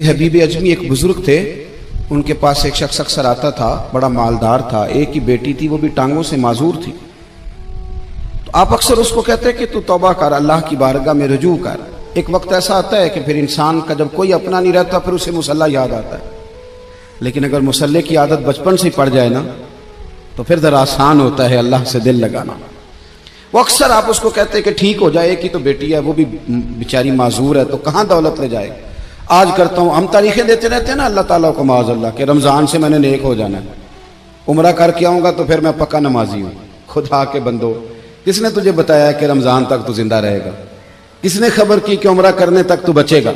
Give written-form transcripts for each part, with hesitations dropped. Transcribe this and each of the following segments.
حبیب اجمی ایک بزرگ تھے، ان کے پاس ایک شخص اکثر آتا تھا، بڑا مالدار تھا، ایک ہی بیٹی تھی، وہ بھی ٹانگوں سے معذور تھی۔ تو آپ اکثر اس کو کہتے کہ تو توبہ کر، اللہ کی بارگاہ میں رجوع کر۔ ایک وقت ایسا آتا ہے کہ پھر انسان کا جب کوئی اپنا نہیں رہتا پھر اسے مصلی یاد آتا ہے، لیکن اگر مصلی کی عادت بچپن سے پڑ جائے نا تو پھر ذرا آسان ہوتا ہے اللہ سے دل لگانا۔ وہ اکثر آپ اس کو کہتے کہ ٹھیک ہو جائے، ایک ہی تو بیٹی ہے، وہ بھی بیچاری معذور ہے، تو کہاں دولت لے جائے۔ آج کرتا ہوں، ہم تاریخیں دیتے رہتے ہیں نا اللہ تعالیٰ کو معاذ اللہ کہ رمضان سے میں نے نیک ہو جانا ہے، عمرہ کر کے آؤں گا تو پھر میں پکا نمازی ہوں۔ خدا کے بندو، کس نے تجھے بتایا کہ رمضان تک تو زندہ رہے گا؟ کس نے خبر کی کہ عمرہ کرنے تک تو بچے گا؟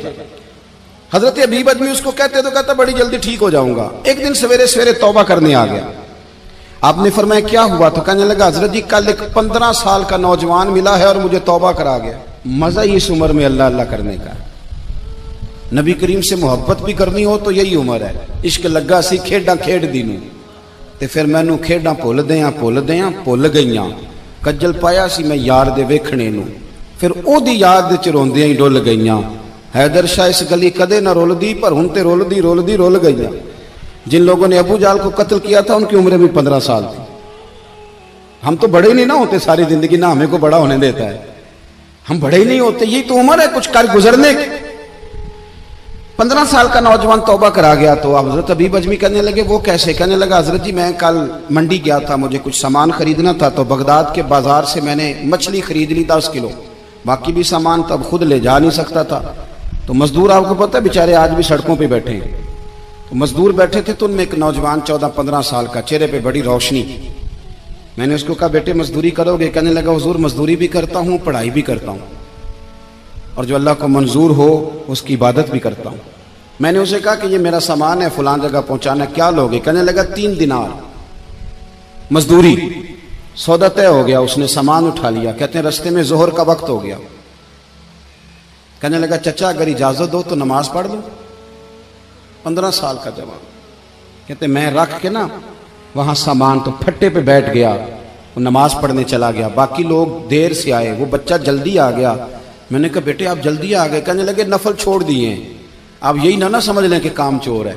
حضرت حبیب اجمی اس کو کہتے تو کہتا بڑی جلدی ٹھیک ہو جاؤں گا۔ ایک دن سویرے سویرے توبہ کرنے آ گیا۔ آپ نے فرمایا کیا ہوا؟ تو کہنے لگا حضرت جی کل ایک 15 سال کا نوجوان ملا ہے اور مجھے توبہ کرا گیا۔ مزہ ہی اس عمر میں اللہ اللہ کرنے کا، نبی کریم سے محبت بھی کرنی ہو تو یہی عمر ہے۔ عشق لگا سی کھیڈاں کھیڈ دی نوں تے پھر مینوں کھیڈاں بھول گئیاں، کجل پایا سی میں یار دے ویکھنے نوں، پھر او دی یاد وچ روندیاں ہی ڈل گئیاں۔ حیدر شاہ اس گلی کدے نہ رول دی پر ہن تے رول گئیاں۔ جن لوگوں نے ابو جال کو قتل کیا تھا ان کی عمریں بھی 15 سال تھی۔ ہم تو بڑے نہیں نہ ہوتے ساری زندگی، نہ ہمیں کو بڑا ہونے دیتا ہے، ہم بڑے ہی نہیں ہوتے، یہی تو عمر ہے کچھ کر گزرنے کی۔ 15 سال کا نوجوان توبہ کرا گیا تو حضرت حبیب اجمی کہنے لگے وہ کیسے؟ کہنے لگا حضرت جی میں کل منڈی گیا تھا، مجھے کچھ سامان خریدنا تھا، تو بغداد کے بازار سے میں نے مچھلی خرید لی 10 کلو، باقی بھی سامان تب خود لے جا نہیں سکتا تھا۔ تو مزدور آپ کو پتہ ہے بیچارے آج بھی سڑکوں پہ بیٹھے ہیں، تو مزدور بیٹھے تھے تو ان میں ایک نوجوان 14-15 سال کا، چہرے پہ بڑی روشنی۔ میں نے اس کو کہا بیٹے مزدوری کرو گے؟ کہنے لگا حضور مزدوری بھی کرتا ہوں، پڑھائی بھی کرتا ہوں، اور جو اللہ کو منظور ہو اس کی عبادت بھی کرتا ہوں۔ میں نے اسے کہا کہ یہ میرا سامان ہے فلان جگہ پہنچانا، کیا لوگے؟ کہنے لگا 3 دینار مزدوری۔ سودا طے ہو گیا، اس نے سامان اٹھا لیا۔ کہتے ہیں رستے میں ظہر کا وقت ہو گیا، کہنے لگا چچا اگر اجازت دو تو نماز پڑھ لوں۔ 15 سال کا جوان، کہتے میں رکھ کے نا وہاں سامان تو پھٹے پہ بیٹھ گیا، وہ نماز پڑھنے چلا گیا۔ باقی لوگ دیر سے آئے، وہ بچہ جلدی آ گیا۔ میں نے کہا بیٹے آپ جلدی آ گئے؟ کہنے لگے نفل چھوڑ دیے ہیں، آپ یہی نہ سمجھ لیں کہ کام چور ہے،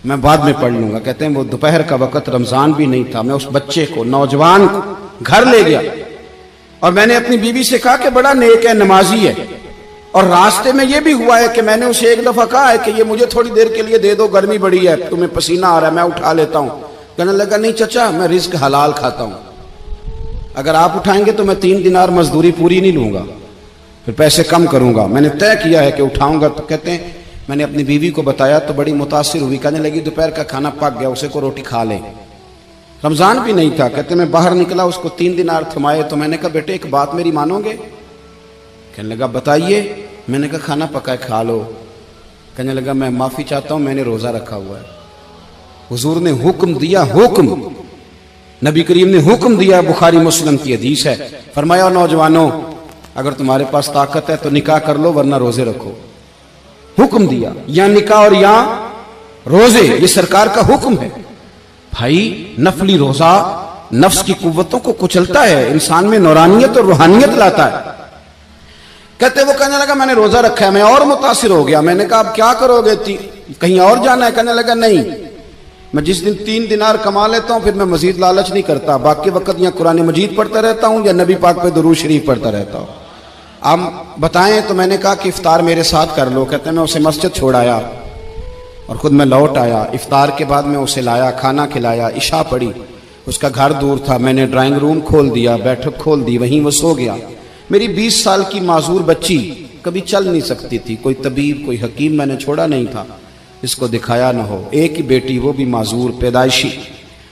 میں بعد میں پڑھ لوں گا۔ کہتے ہیں وہ دوپہر کا وقت، رمضان بھی نہیں تھا، میں اس بچے کو نوجوان کو گھر لے گیا اور میں نے اپنی بیوی سے کہا کہ بڑا نیک ہے، نمازی ہے، اور راستے میں یہ بھی ہوا ہے کہ میں نے اسے ایک دفعہ کہا ہے کہ یہ مجھے تھوڑی دیر کے لیے دے دو، گرمی بڑی ہے، تمہیں پسینہ آ رہا ہے، میں اٹھا لیتا ہوں۔ کہنے لگا نہیں چچا میں رزق حلال کھاتا ہوں، اگر آپ اٹھائیں گے تو میں 3 دینار مزدوری پوری نہیں لوں گا، پھر پیسے کم کروں گا، میں نے طے کیا ہے کہ اٹھاؤں گا۔ تو کہتے ہیں میں نے اپنی بیوی کو بتایا تو بڑی متاثر ہوئی، کہنے لگی دوپہر کا کھانا پک گیا، اسے کو روٹی کھا لیں، رمضان بھی نہیں تھا۔ کہتے میں باہر نکلا، اس کو 3 دینار تھمائے، تو میں نے کہا بیٹے ایک بات میری مانو گے؟ کہنے لگا بتائیے۔ میں نے کہا کھانا پکا ہے کھا لو۔ کہنے لگا میں معافی چاہتا ہوں، میں نے روزہ رکھا ہوا ہے۔ حضور نے حکم دیا، حکم نبی کریم نے حکم دیا، بخاری مسلم کی حدیث ہے، فرمایا نوجوانوں اگر تمہارے پاس طاقت ہے تو نکاح کر لو ورنہ روزے رکھو۔ حکم دیا، یا نکاح اور یا روزے، یہ سرکار کا حکم ہے۔ بھائی نفلی روزہ نفس کی قوتوں کو کچلتا ہے، انسان میں نورانیت اور روحانیت لاتا ہے۔ کہتے وہ کہنے لگا میں نے روزہ رکھا ہے، میں اور متاثر ہو گیا۔ میں نے کہا اب کیا کرو گے؟ کہیں اور جانا ہے؟ کہنے لگا نہیں، میں جس دن 3 دینار کما لیتا ہوں پھر میں مزید لالچ نہیں کرتا، باقی وقت یا قرآن مجید پڑھتا رہتا ہوں یا نبی پاک پہ درود شریف پڑھتا رہتا ہوں۔ آپ بتائیں؟ تو میں نے کہا کہ افطار میرے ساتھ کر لو۔ کہتے ہیں میں اسے مسجد چھوڑ آیا اور خود میں لوٹ آیا۔ افطار کے بعد میں اسے لایا، کھانا کھلایا، عشاء پڑھی۔ اس کا گھر دور تھا، میں نے ڈرائنگ روم کھول دیا، بیٹھک کھول دی، وہیں وہ سو گیا۔ میری 20 سال کی معذور بچی کبھی چل نہیں سکتی تھی، کوئی طبیب کوئی حکیم میں نے چھوڑا نہیں تھا اس کو دکھایا نہ ہو۔ ایک ہی بیٹی، وہ بھی معذور پیدائشی۔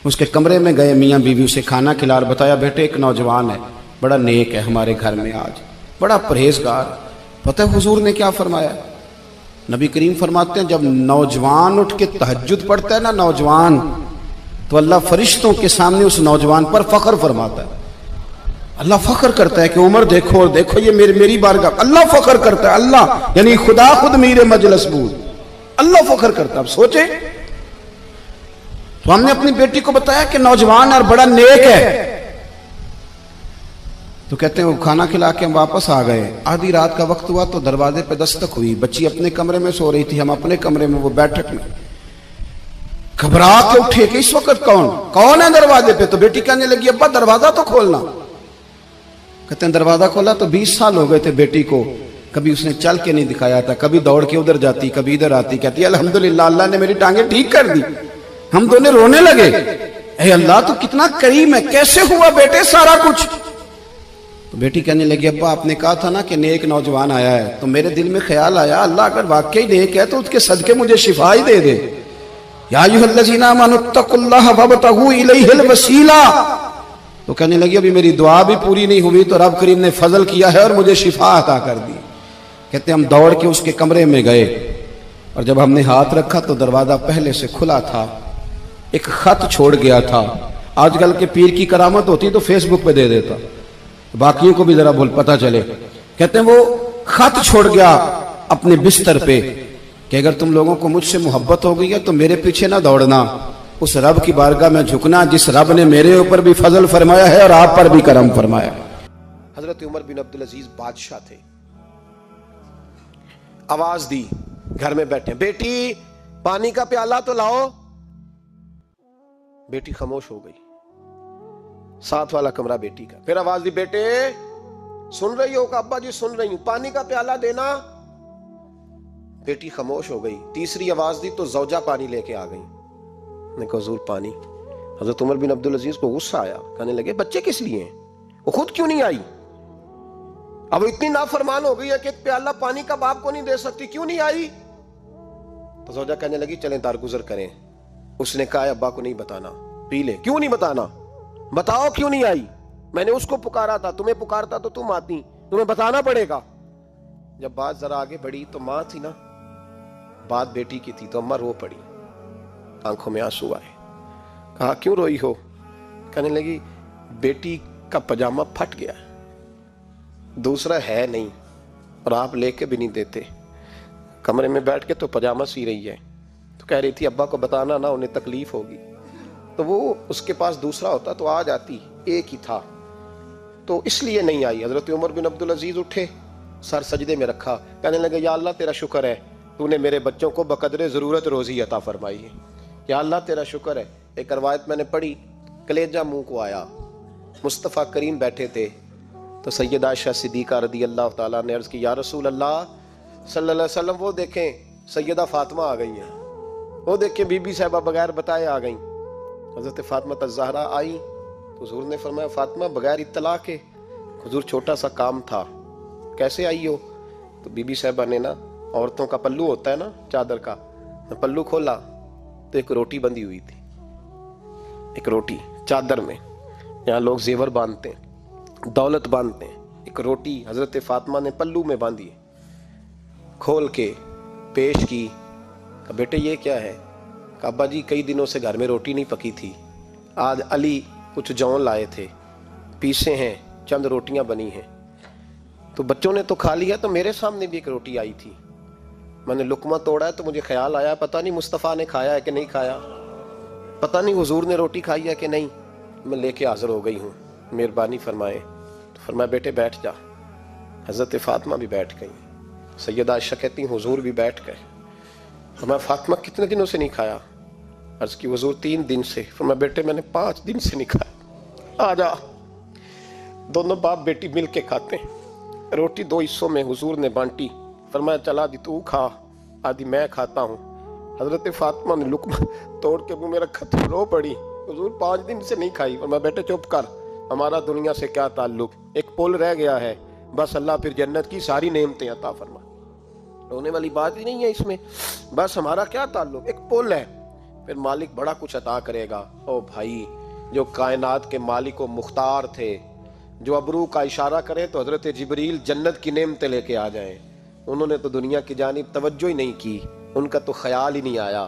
اس کے کمرے میں گئے، میاں بیوی اسے کھانا کھلا اور بتایا بیٹے ایک نوجوان ہے، بڑا نیک ہے ہمارے گھر میں، آج بڑا پرہیزگار۔ پتہ ہے حضور نے کیا فرمایا؟ نبی کریم فرماتے ہیں جب نوجوان اٹھ کے تہجد پڑھتا ہے نا نوجوان، تو اللہ فرشتوں کے سامنے اس نوجوان پر فخر فرماتا ہے۔ اللہ فخر کرتا ہے کہ عمر دیکھو اور دیکھو یہ میری بارگاہ، اللہ فخر کرتا ہے، اللہ یعنی خدا خود میر مجلس بود، اللہ فخر کرتا ہے۔ اب سوچے تو ہم نے اپنی بیٹی کو بتایا کہ نوجوان اور بڑا نیک ہے، تو کہتے ہیں وہ کھانا کھلا کے ہم واپس آ گئے، آدھی رات کا وقت ہوا تو دروازے پہ دستک ہوئی، بچی اپنے کمرے میں سو رہی تھی، ہم اپنے کمرے میں، وہ بیٹھک میں، گھبرا کے اٹھے کہ اس وقت کون ہے دروازے پہ؟ تو بیٹی کہنے لگی ابا دروازہ تو کھولنا۔ کہتے ہیں دروازہ کھولا تو 20 سال ہو گئے تھے بیٹی کو، کبھی اس نے چل کے نہیں دکھایا تھا، کبھی دوڑ کے ادھر جاتی کبھی ادھر آتی، کہتی الحمدللہ اللہ نے میری ٹانگیں ٹھیک کر دی۔ ہم دونوں رونے لگے، اے اللہ تو کتنا کریم ہے، کیسے ہوا بیٹے سارا کچھ؟ تو بیٹی کہنے لگی ابا آپ نے کہا تھا نا کہ نیک نوجوان آیا ہے، تو میرے دل میں خیال آیا اللہ اگر واقعی نیک ہے تو اس کے صدقے مجھے شفا ہی دے دے۔ یا ایھا الذین آمنوا اتقوا اللہ وابتغوا الیہ الوسیلہ۔ تو کہنے لگی ابھی میری دعا بھی پوری نہیں ہوئی تو رب کریم نے فضل کیا ہے اور مجھے شفا عطا کر دی۔ کہتے ہم دوڑ کے اس کے کمرے میں گئے اور جب ہم نے ہاتھ رکھا تو دروازہ پہلے سے کھلا تھا، ایک خط چھوڑ گیا تھا۔ آج کل کے پیر کی کرامت ہوتی تو فیس بک پہ دے دیتا، باقیوں کو بھی ذرا پتہ چلے۔ کہتے ہیں وہ خط چھوڑ گیا اپنے بستر پہ کہ اگر تم لوگوں کو مجھ سے محبت ہو گئی ہے تو میرے پیچھے نہ دوڑنا، اس رب کی بارگاہ میں جھکنا جس رب نے میرے اوپر بھی فضل فرمایا ہے اور آپ پر بھی کرم فرمایا۔ حضرت عمر بن عبدالعزیز بادشاہ تھے، آواز دی، گھر میں بیٹھے، بیٹی پانی کا پیالہ تو لاؤ۔ بیٹی خاموش ہو گئی، ساتھ والا کمرہ بیٹی کا، پھر آواز دی، بیٹے سن رہی ہو؟ کہ ابا جی سن رہی ہوں، پانی کا پیالہ دینا۔ بیٹی خاموش ہو گئی، تیسری آواز دی تو زوجہ پانی لے کے آ گئی۔ نے کہا حضور پانی۔ حضرت عمر بن عبدالعزیز کو غصہ آیا، کہنے لگے بچے کس لیے ہیں، وہ خود کیوں نہیں آئی؟ اب اتنی نافرمان ہو گئی ہے کہ پیالہ پانی کا باپ کو نہیں دے سکتی، کیوں نہیں آئی؟ تو زوجہ کہنے لگی چلیں درگزر کریں۔ اس نے کہا ابا کو نہیں بتانا، پی لے۔ کیوں نہیں بتانا؟ بتاؤ کیوں نہیں آئی؟ میں نے اس کو پکارا تھا، تمہیں پکارتا تو تم آتی، تمہیں بتانا پڑے گا۔ جب بات ذرا آگے بڑھی تو ماں تھی نا، بات بیٹی کی تھی تو اماں رو پڑی، آنکھوں میں آنسو آئے۔ کہا کیوں روئی ہو؟ کہنے لگی بیٹی کا پجامہ پھٹ گیا، دوسرا ہے نہیں اور آپ لے کے بھی نہیں دیتے، کمرے میں بیٹھ کے تو پجامہ سی رہی ہے، تو کہہ رہی تھی ابا کو بتانا نا، انہیں تکلیف ہوگی، تو وہ اس کے پاس دوسرا ہوتا تو آ جاتی، ایک ہی تھا تو اس لیے نہیں آئی۔ حضرت عمر بن عبدالعزیز اٹھے، سر سجدے میں رکھا، کہنے لگے یا اللہ تیرا شکر ہے تو نے میرے بچوں کو بقدر ضرورت روزی عطا فرمائی ہے، یا اللہ تیرا شکر ہے۔ ایک روایت میں نے پڑھی، کلیجہ منہ کو آیا، مصطفیٰ کریم بیٹھے تھے تو سیدہ عائشہ صدیقہ رضی اللہ تعالیٰ نے عرض کی یا رسول اللہ صلی اللہ علیہ وسلم وہ دیکھیں سیدہ فاطمہ آ گئی ہیں، وہ دیکھیں بی بی صاحبہ بغیر بتائے آ گئیں۔ حضرت فاطمہ الزہرا آئی تو حضور نے فرمایا فاطمہ بغیر اطلاع کے؟ حضور چھوٹا سا کام تھا۔ کیسے آئی ہو؟ تو بی بی صاحبہ نے نا، عورتوں کا پلو ہوتا ہے نا چادر کا، پلو کھولا تو ایک روٹی بندھی ہوئی تھی، ایک روٹی چادر میں، یہاں لوگ زیور باندھتے ہیں، دولت باندھتے ہیں، ایک روٹی حضرت فاطمہ نے پلو میں باندھی، کھول کے پیش کی۔ کہ بیٹے یہ کیا ہے؟ کہ ابا جی کئی دنوں سے گھر میں روٹی نہیں پکی تھی، آج علی کچھ جون لائے تھے، پیسے ہیں، چند روٹیاں بنی ہیں، تو بچوں نے تو کھا لیا، تو میرے سامنے بھی ایک روٹی آئی تھی، میں نے لقمہ توڑا ہے تو مجھے خیال آیا پتہ نہیں مصطفیٰ نے کھایا ہے کہ نہیں کھایا، پتہ نہیں حضور نے روٹی کھائی ہے کہ نہیں، میں لے کے حاضر ہو گئی ہوں، مہربانی فرمائیں۔ تو فرمایا بیٹے بیٹھ جا۔ حضرت فاطمہ بھی بیٹھ گئی، سیدہ عائشہ کہتی ہیں حضور بھی بیٹھ گئے۔ فرمایا فاطمہ کتنے دنوں سے نہیں کھایا؟ عرض کی حضور 3 دن سے۔ فرمایا بیٹے میں نے 5 دن سے نہیں کھایا، آ جا۔ دونوں باپ بیٹی مل کے کھاتے ہیں، روٹی 2 حصوں میں حضور نے بانٹی، فرمایا چلا دی تو کھا، آدھی میں کھاتا ہوں۔ حضرت فاطمہ نے لقمہ توڑ کے منہ میں رکھا تو رو پڑی، حضور 5 دن سے نہیں کھائی۔ فرمایا بیٹے چپ کر، ہمارا دنیا سے کیا تعلق، ایک پل رہ گیا ہے، بس اللہ پھر جنت کی ساری نعمتیں عطا فرمائے، رونے والی بات ہی نہیں ہے اس میں، بس ہمارا کیا تعلق، ایک پل ہے، پھر مالک بڑا کچھ عطا کرے گا۔ او بھائی، جو کائنات کے مالک و مختار تھے، جو ابرو کا اشارہ کریں تو حضرت جبریل جنت کی نعمتیں لے کے آ جائیں، انہوں نے تو دنیا کی جانب توجہ ہی نہیں کی، ان کا تو خیال ہی نہیں آیا،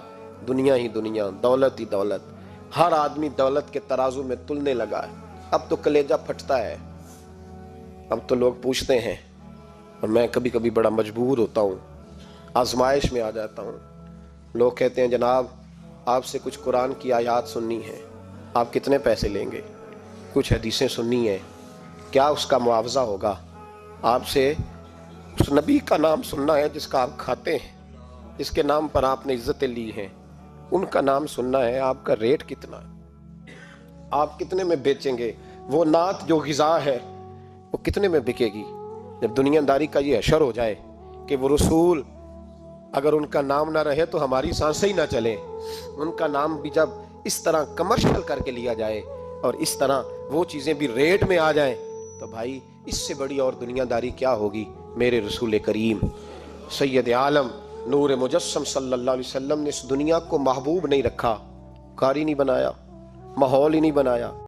دنیا ہی دنیا، دولت ہی دولت، ہر آدمی دولت کے ترازو میں تلنے لگا ہے۔ اب تو کلیجہ پھٹتا ہے، اب تو لوگ پوچھتے ہیں، اور میں کبھی کبھی بڑا مجبور ہوتا ہوں، آزمائش میں آ جاتا ہوں، لوگ کہتے ہیں جناب آپ سے کچھ قرآن کی آیات سننی ہے، آپ کتنے پیسے لیں گے؟ کچھ حدیثیں سننی ہیں، کیا اس کا معاوضہ ہوگا؟ آپ سے اس نبی کا نام سننا ہے جس کا آپ کھاتے ہیں، جس کے نام پر آپ نے عزتیں لی ہیں، ان کا نام سننا ہے۔ آپ کا ریٹ کتنا ہے؟ آپ کتنے میں بیچیں گے؟ وہ نعت جو غذا ہے وہ کتنے میں بکے گی؟ جب دنیا داری کا یہ حشر ہو جائے کہ وہ رسول اگر ان کا نام نہ رہے تو ہماری سانسیں ہی نہ چلے، ان کا نام بھی جب اس طرح کمرشل کر کے لیا جائے اور اس طرح وہ چیزیں بھی ریٹ میں آ جائیں، تو بھائی اس سے بڑی اور دنیا داری کیا ہوگی؟ میرے رسول کریم سید عالم نور مجسم صلی اللہ علیہ وسلم نے اس دنیا کو محبوب نہیں رکھا، کاری نہیں بنایا، ماحول ہی نہیں بنایا،